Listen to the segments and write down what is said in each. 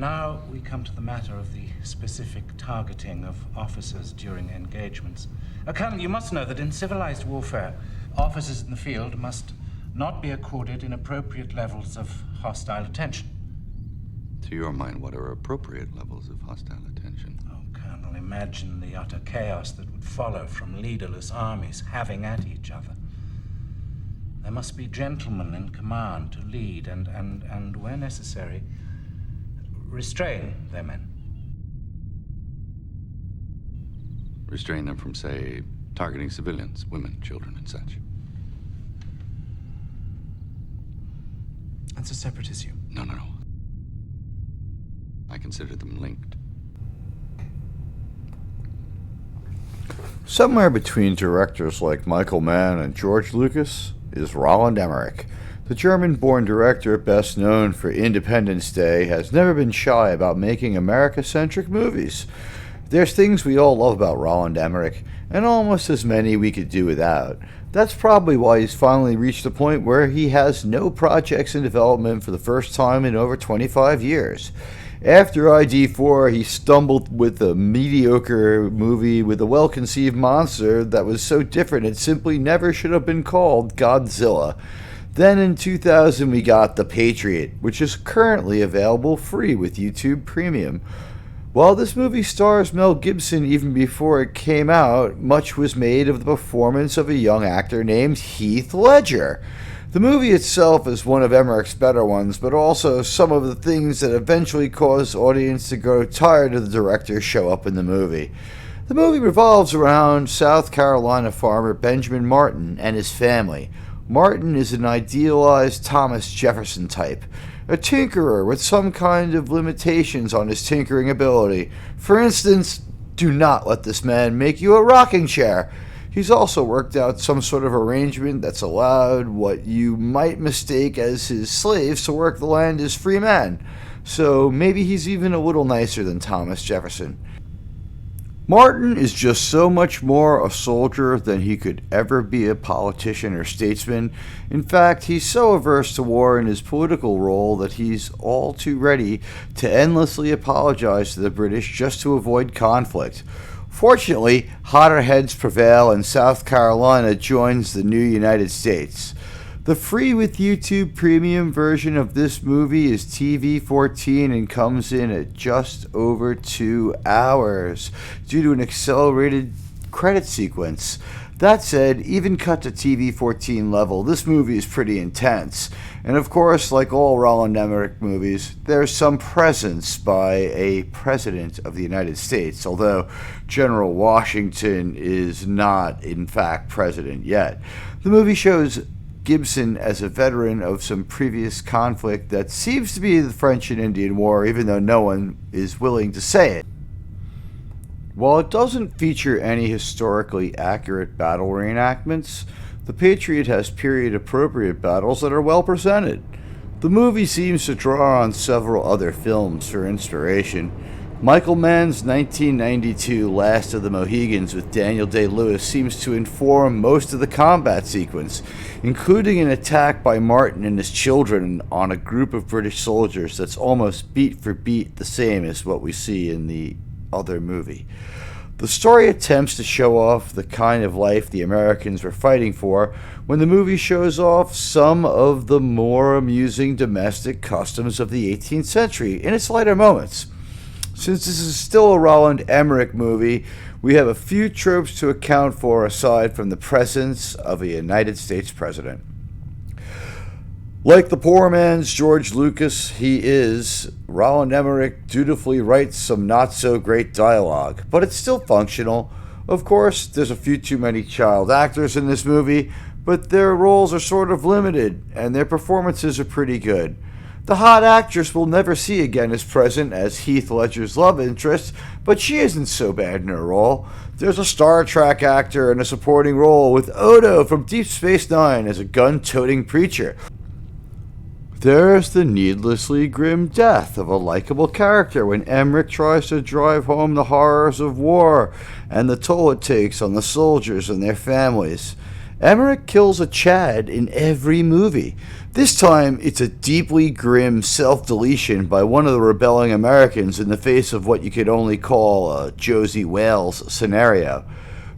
Now we come to the matter of the specific targeting of officers during engagements. Colonel, you must know that in civilized warfare, officers in the field must not be accorded inappropriate levels of hostile attention. To your mind, what are appropriate levels of hostile attention? Oh, Colonel, imagine the utter chaos that would follow from leaderless armies having at each other. There must be gentlemen in command to lead and where necessary, restrain their men. Restrain them from, say, targeting civilians, women, children, and such. That's a separate issue. No. I consider them linked. Somewhere between directors like Michael Mann and George Lucas is Roland Emmerich. The German-born director, best known for Independence Day, has never been shy about making America-centric movies. There's things we all love about Roland Emmerich, and almost as many we could do without. That's probably why he's finally reached the point where he has no projects in development for the first time in over 25 years. After ID4, he stumbled with a mediocre movie with a well-conceived monster that was so different it simply never should have been called Godzilla. Then in 2000 we got The Patriot, which is currently available free with YouTube Premium. While this movie stars Mel Gibson even before it came out, much was made of the performance of a young actor named Heath Ledger. The movie itself is one of Emmerich's better ones, but also some of the things that eventually caused audience to grow tired of the director show up in the movie. The movie revolves around South Carolina farmer Benjamin Martin and his family. Martin is an idealized Thomas Jefferson type, a tinkerer with some kind of limitations on his tinkering ability. For instance, do not let this man make you a rocking chair. He's also worked out some sort of arrangement that's allowed what you might mistake as his slaves to work the land as free men. So maybe he's even a little nicer than Thomas Jefferson. Martin is just so much more a soldier than he could ever be a politician or statesman. In fact, he's so averse to war in his political role that he's all too ready to endlessly apologize to the British just to avoid conflict. Fortunately, hotter heads prevail and South Carolina joins the new United States. The free with YouTube Premium version of this movie is TV-14 and comes in at just over 2 hours due to an accelerated credit sequence. That said, even cut to TV-14 level, this movie is pretty intense. And of course, like all Roland Emmerich movies, there's some presence by a president of the United States, although General Washington is not, in fact, president yet. The movie shows Gibson as a veteran of some previous conflict that seems to be the French and Indian War, even though no one is willing to say it. While it doesn't feature any historically accurate battle reenactments, The Patriot has period-appropriate battles that are well presented. The movie seems to draw on several other films for inspiration. Michael Mann's 1992 Last of the Mohegans with Daniel Day-Lewis seems to inform most of the combat sequence, including an attack by Martin and his children on a group of British soldiers that's almost beat for beat the same as what we see in the other movie. The story attempts to show off the kind of life the Americans were fighting for, when the movie shows off some of the more amusing domestic customs of the 18th century in its lighter moments. Since this is still a Roland Emmerich movie, we have a few tropes to account for aside from the presence of a United States president. Like the poor man's George Lucas, Roland Emmerich dutifully writes some not-so-great dialogue, but it's still functional. Of course, there's a few too many child actors in this movie, but their roles are sort of limited, and their performances are pretty good. The hot actress we'll never see again is present as Heath Ledger's love interest, but she isn't so bad in her role. There's a Star Trek actor in a supporting role with Odo from Deep Space Nine as a gun-toting preacher. There's the needlessly grim death of a likable character when Emmerich tries to drive home the horrors of war and the toll it takes on the soldiers and their families. Emmerich kills a Chad in every movie. This time, it's a deeply grim self-deletion by one of the rebelling Americans in the face of what you could only call a Josie Wales scenario.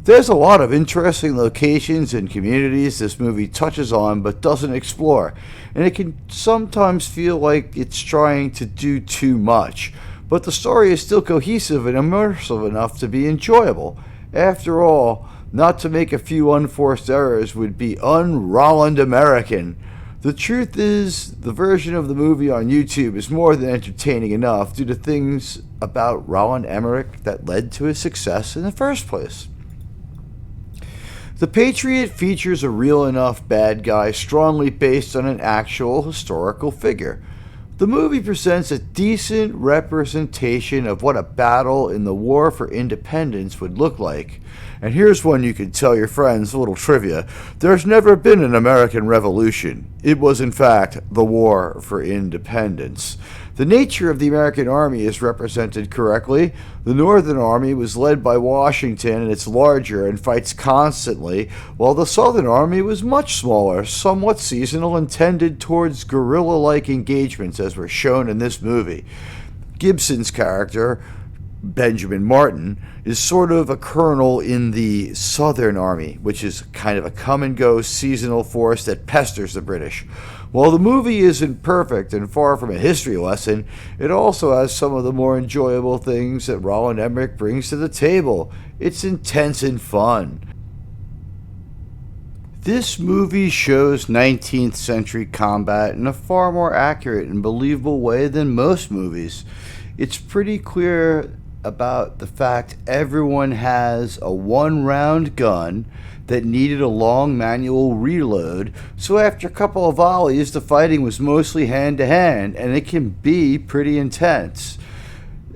There's a lot of interesting locations and communities this movie touches on but doesn't explore, and it can sometimes feel like it's trying to do too much. But the story is still cohesive and immersive enough to be enjoyable. After all, not to make a few unforced errors would be un-Roland American. The truth is, the version of the movie on YouTube is more than entertaining enough due to things about Roland Emmerich that led to his success in the first place. The Patriot features a real enough bad guy strongly based on an actual historical figure. The movie presents a decent representation of what a battle in the War for Independence would look like. And here's one you can tell your friends, a little trivia. There's never been an American Revolution. It was, in fact, the War for Independence. The nature of the American Army is represented correctly. The Northern Army was led by Washington, and it's larger and fights constantly, while the Southern Army was much smaller, somewhat seasonal, and tended towards guerrilla-like engagements, as were shown in this movie. Gibson's character, Benjamin Martin, is sort of a colonel in the Southern Army, which is kind of a come-and-go seasonal force that pesters the British. While the movie isn't perfect and far from a history lesson, it also has some of the more enjoyable things that Roland Emmerich brings to the table. It's intense and fun. This movie shows 19th century combat in a far more accurate and believable way than most movies. It's pretty clear about the fact everyone has a one-round gun that needed a long manual reload, so after a couple of volleys, the fighting was mostly hand-to-hand, and it can be pretty intense.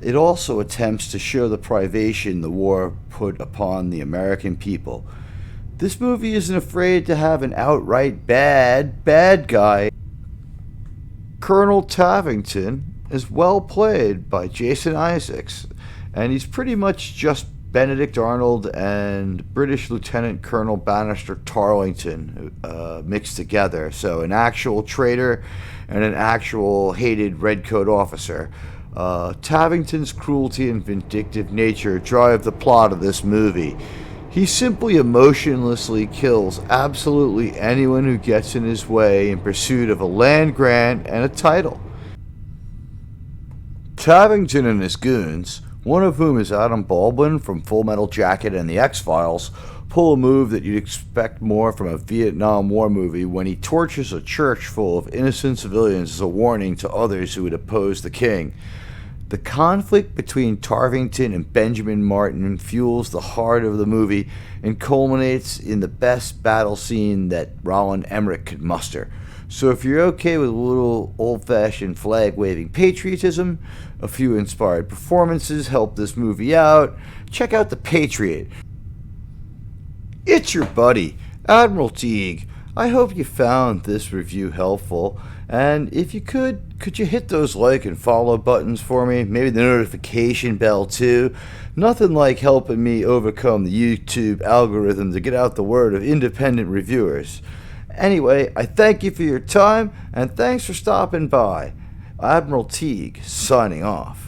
It also attempts to show the privation the war put upon the American people. This movie isn't afraid to have an outright bad guy. Colonel Tavington is well played by Jason Isaacs, and he's pretty much just Benedict Arnold and British Lieutenant Colonel Bannister Tarleton mixed together. So an actual traitor and an actual hated redcoat officer. Tavington's cruelty and vindictive nature drive the plot of this movie. He simply emotionlessly kills absolutely anyone who gets in his way in pursuit of a land grant and a title. Tavington and his goons, one of whom is Adam Baldwin from Full Metal Jacket and the X-Files, pull a move that you'd expect more from a Vietnam War movie when he torches a church full of innocent civilians as a warning to others who would oppose the king. The conflict between Tarvington and Benjamin Martin fuels the heart of the movie and culminates in the best battle scene that Roland Emmerich could muster. So if you're okay with a little old-fashioned flag-waving patriotism, a few inspired performances help this movie out, check out The Patriot. It's your buddy, Admiral Teag. I hope you found this review helpful, and if you could you hit those like and follow buttons for me? Maybe the notification bell too. Nothing like helping me overcome the YouTube algorithm to get out the word of independent reviewers. Anyway, I thank you for your time, and thanks for stopping by. Admiral Teag, signing off.